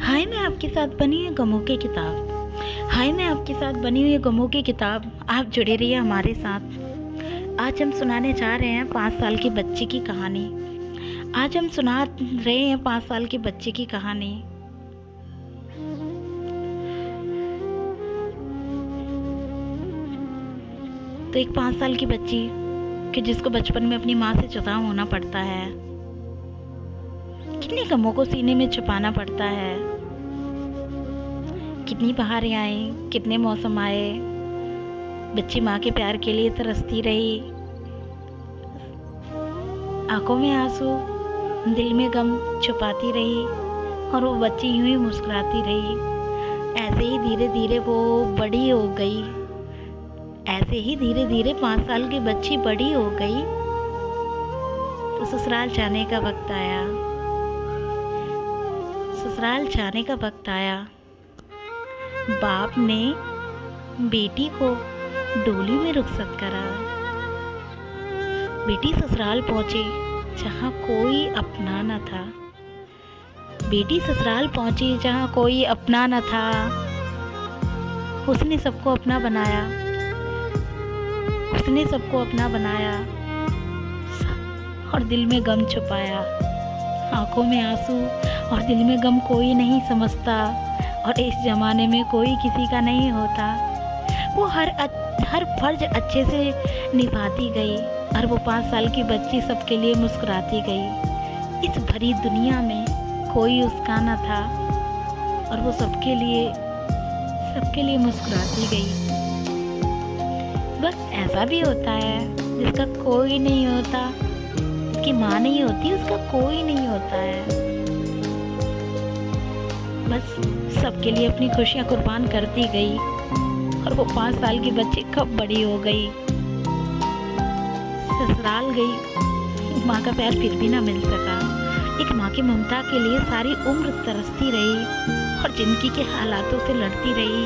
हाय मैं आपके साथ बनी हुई गमों की किताब। हाय मैं आपके साथ बनी हुई गमों की किताब। आप जुड़े रहिए हमारे साथ। आज हम सुनाने जा रहे हैं 5 साल की बच्ची की कहानी। आज हम सुना रहे हैं 5 साल के बच्चे की कहानी। तो एक 5 साल की बच्ची कि जिसको बचपन में अपनी माँ से जुदा होना पड़ता है, कितनी गमों को सीने में छुपाना पड़ता है। कितनी बहारें आई, कितने मौसम आए, बच्ची माँ के प्यार के लिए तरसती रही। आंखों में आंसू, दिल में गम छुपाती रही और वो बच्ची यूं ही मुस्कुराती रही। ऐसे ही धीरे धीरे वो बड़ी हो गई। ऐसे ही धीरे धीरे 5 साल की बच्ची बड़ी हो गई। तो ससुराल जाने का वक्त आया। ससुराल जाने का वक्त आया। बाप ने बेटी को डोली में रुखसत करा। बेटी ससुराल पहुंची जहां कोई अपना न था। बेटी ससुराल पहुंची जहां कोई अपना न था। उसने सबको अपना बनाया। उसने सबको अपना बनाया और दिल में गम छुपाया। आंखों में आंसू और दिल में गम कोई नहीं समझता, और इस जमाने में कोई किसी का नहीं होता। वो हर फर्ज अच्छे से निभाती गई और वो 5 साल की बच्ची सबके लिए मुस्कुराती गई। इस भरी दुनिया में कोई उसका न था और वो सबके लिए मुस्कुराती गई। बस ऐसा भी होता है जिसका कोई नहीं होता, उसकी माँ नहीं होती, उसका कोई नहीं होता है। बस सबके लिए अपनी खुशियाँ कुर्बान करती गई और वो 5 साल की बच्ची कब बड़ी हो गई। ससुराल गई, माँ का प्यार फिर भी ना मिल सका। एक माँ की ममता के लिए सारी उम्र तरसती रही और जिंदगी के हालातों से लड़ती रही।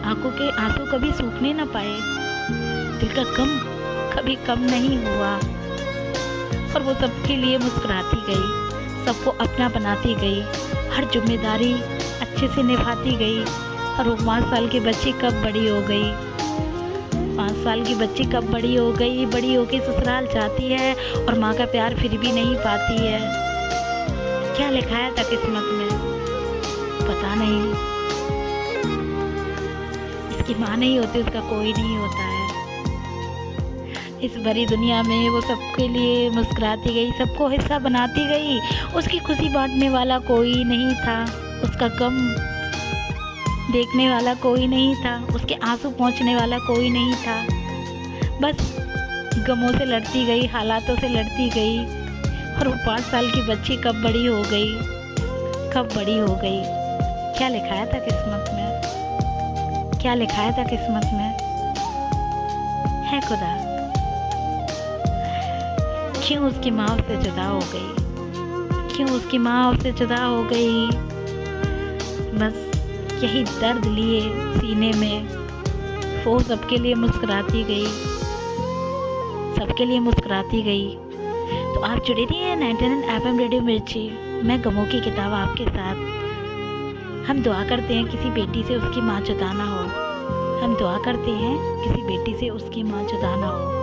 आंखों के आंसू कभी सूखने न पाए, दिल का गम कभी कम नहीं हुआ और वो सबके लिए मुस्कुराती गई, सबको अपना बनाती गई, हर जिम्मेदारी अच्छे से निभाती गई। और वो 5 साल की बच्ची कब बड़ी हो गई। 5 साल की बच्ची कब बड़ी हो गई। बड़ी होके ससुराल जाती है और माँ का प्यार फिर भी नहीं पाती है। क्या लिखाया था किस्मत में पता नहीं। इसकी माँ नहीं होती, उसका कोई नहीं होता है। इस भरी दुनिया में वो सबके लिए मुस्कुराती गई, सबको हिस्सा बनाती गई। उसकी खुशी बांटने वाला कोई नहीं था, उसका गम देखने वाला कोई नहीं था, उसके आंसू पहुंचने वाला कोई नहीं था। बस गमों से लड़ती गई, हालातों से लड़ती गई। और वो 5 साल की बच्ची कब बड़ी हो गई, कब बड़ी हो गई। क्या लिखाया था किस्मत में, क्या लिखाया था किस्मत में है खुदा। क्यों उसकी माँ उससे जुदा हो गई, क्यों उसकी माँ उससे जुदा हो गई। बस यही दर्द लिए सीने में वो सबके लिए मुस्कुराती गई, सबके लिए मुस्कुराती गई। तो आप जुड़े रहिए 99 FM रेडियो मिर्ची। मैं गमों की किताब आपके साथ। हम दुआ करते हैं किसी बेटी से उसकी माँ जुदा ना हो। हम दुआ करते हैं किसी बेटी से उसकी माँ जुदा ना हो।